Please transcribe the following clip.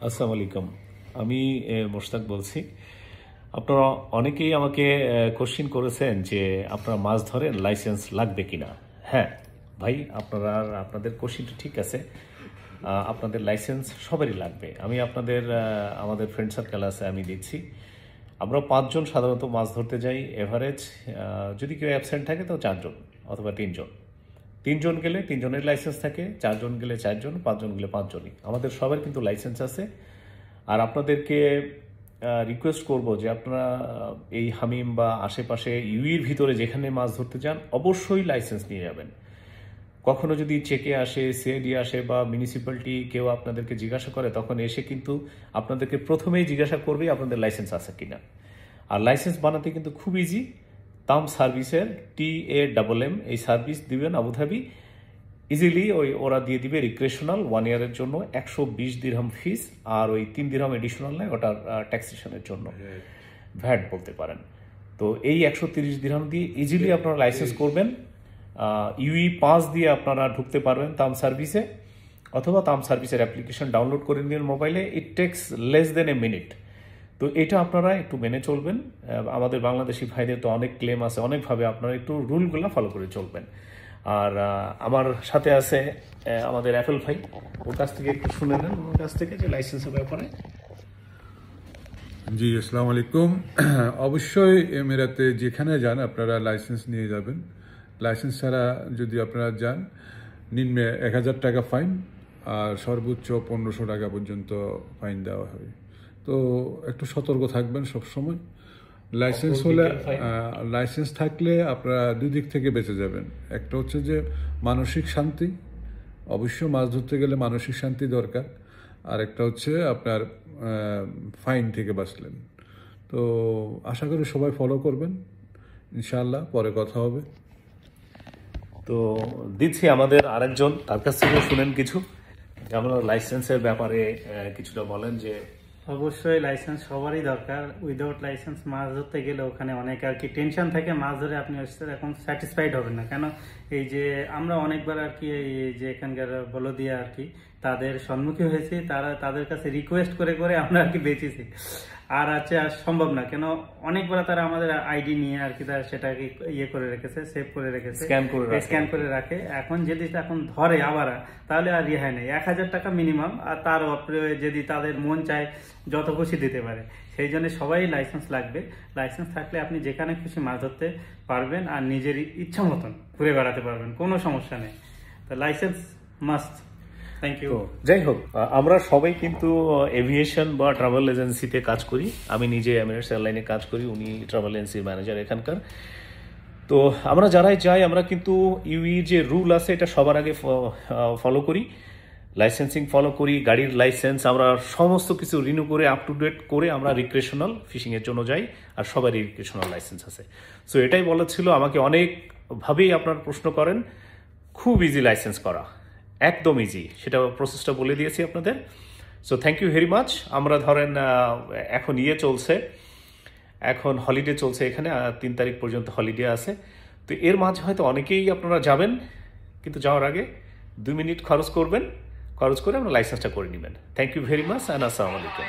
আসসালামু আলাইকুম। আমি মোশতাক বলছি। আপনারা অনেকেই আমাকে কোশ্চেন করেছেন যে আপনারা মাছ ধরেন, লাইসেন্স লাগবে কিনা। হ্যাঁ ভাই, আপনাদের কোশ্চেনটা ঠিক আছে। আপনাদের লাইসেন্স সবারই লাগবে। আমি আমাদের ফ্রেন্ড সার্কেল আছে, আমি দেখছি আমরা 5 জন সাধারণত মাছ ধরতে যাই এভারেজ। যদি কেউ অ্যাবসেন্ট থাকে তো 4 জন অথবা 3 জন। 3 জন গেলে 3 জনের লাইসেন্স থাকে, 4 জন গেলে 4 জন, 5 জন গেলে 5 জনই। আমাদের সবার কিন্তু লাইসেন্স আছে। আর আপনাদেরকে রিকোয়েস্ট করব যে আপনারা এই হামিম বা আশেপাশে ইউইর ভিতরে যেখানে মাছ ধরতে যান অবশ্যই লাইসেন্স নিয়ে যাবেন। কখনো যদি চেকে আসে, সিআইডি আসে বা মিউনিসিপ্যালিটি কেউ আপনাদেরকে জিজ্ঞাসা করে, তখন এসে কিন্তু আপনাদেরকে প্রথমেই জিজ্ঞাসা করবে আপনাদের লাইসেন্স আছে কিনা। আর লাইসেন্স বানাতে কিন্তু খুব ইজি। তাম সার্ভিসের TAMM এই সার্ভিস দিবেন আবুধাবি, ইজিলি ওরা দিয়ে দিবে রিক্রেশনাল 1 ইয়ারের জন্য 120 দিরহাম ফিস, আর ওই 3 দিরহাম এডিশনাল নেয় ওটার ট্যাক্সেশনের জন্য, ভ্যাট বলতে পারেন। তো এই 130 দিরহাম দিয়ে ইজিলি আপনারা লাইসেন্স করবেন। UE5 দিয়ে আপনারা ঢুকতে পারবেন তাম সার্ভিসে, অথবা তাম সার্ভিসের অ্যাপ্লিকেশন ডাউনলোড করে নিন মোবাইলে। It takes less than a minute. তো এটা আপনারা একটু মেনে চলবেন। আমাদের বাংলাদেশি ভাইদের তো অনেক ক্লেম আছে, অনেকভাবে আপনারা একটু রুলগুলো ফলো করে চলবেন। আর আমার সাথে আছে আমাদের অ্যাপেল ভাই, ওর কাছ থেকে একটু শুনে নেন, ওর কাছ থেকে যে লাইসেন্সের ব্যাপারে। জি, আসসালামু আলাইকুম। অবশ্যই এমিরাতে যেখানে যান আপনারা লাইসেন্স নিয়ে যাবেন। লাইসেন্স ছাড়া যদি আপনারা যান, নিম্নে 1000 টাকা ফাইন আর সর্বোচ্চ 1500 টাকা পর্যন্ত ফাইন দেওয়া হবে। তো একটু সতর্ক থাকবেন সবসময়। লাইসেন্স থাকলে আপনারা দুই দিক থেকে বেঁচে যাবেন। একটা হচ্ছে যে মানসিক শান্তি, অবশ্য মাছ ধরতে গেলে মানসিক শান্তি দরকার। আর একটা হচ্ছে আপনার ফাইন থেকে বাঁচলেন। তো আশা করি সবাই ফলো করবেন, ইনশাআল্লাহ। পরে কথা হবে। তো দিচ্ছি আমাদের আরেকজন, তার কাছ থেকে শুনেন কিছু। আমরা লাইসেন্সের ব্যাপারে কিছুটা বলেন। যে অবশ্যই লাইসেন্স সবারই দরকার। উইদাউট লাইসেন্স মাছ ধরতে গেলে ওখানে অনেক আর কি টেনশন থাকে, মাছ ধরে আপনি এখন স্যাটিসফাইড হবেন না। কেন এই যে আমরা অনেকবার আর কি এই যে এখানকার বলদিয়া আর কি তাদের সম্মুখীন হয়েছি, তাদের কাছে রিকোয়েস্ট করে করে আমরা আর কি বেঁচেছি। আর আছে আর সম্ভব না, কেন অনেকবার তারা আমাদের আইডি নিয়ে আর কি তারা সেটাকে ইয়ে করে রেখেছে, সেভ করে রেখেছে, স্ক্যান করে রাখে। এখন যদি এখন ধরে আবার, তাহলে আর রেহাই নেই। 1000 টাকা মিনিমাম, আর তার উপরে যদি তাদের মন চায় যত খুশি দিতে পারে। সেই জন্য সবাই লাইসেন্স লাগবে। লাইসেন্স থাকলে আপনি যেখানে খুশি মাছ ধরতে পারবেন আর নিজের ইচ্ছা মতন ঘুরে বেড়াতে পারবেন, কোনো সমস্যা নেই। তো লাইসেন্স মাস্ট। Thank you. যাই হোক, আমরা সবাই কিন্তু এভিয়েশন বা ট্রাভেল এজেন্সিতে কাজ করি। আমি নিজে এমিরেটস এয়ারলাইনে কাজ করি, উনি ট্রাভেল এজেন্সির ম্যানেজার এখানকার। তো আমরা যারাই যাই, আমরা কিন্তু ইউই যে রুল আছে এটা সবার আগে ফলো করি, লাইসেন্সিং ফলো করি। গাড়ির লাইসেন্স আমরা সমস্ত কিছু রিনিউ করে আপ টু ডেট করে আমরা রিক্রেশনাল ফিশিংয়ের জন্য যাই, আর সবারই রিক্রেশনাল লাইসেন্স আছে। সো এটাই বলার ছিল। আমাকে অনেকভাবেই আপনার প্রশ্ন করেন। খুব ইজি লাইসেন্স করা, একদম ইজি, সেটা প্রসেসটা বলে দিয়েছি আপনাদের। So thank you very much. আমরা ধরেন এখন চলছে, এখন হলিডে চলছে এখানে, 3 তারিখ পর্যন্ত হলিডে আছে। তো এর মাঝে হয়তো অনেকেই আপনারা যাবেন, কিন্তু যাওয়ার আগে 2 মিনিট খরচ করবেন, খরচ করে আমরা লাইসেন্সটা করে নেবেন। Thank you very much and আসসালামু আলাইকুম।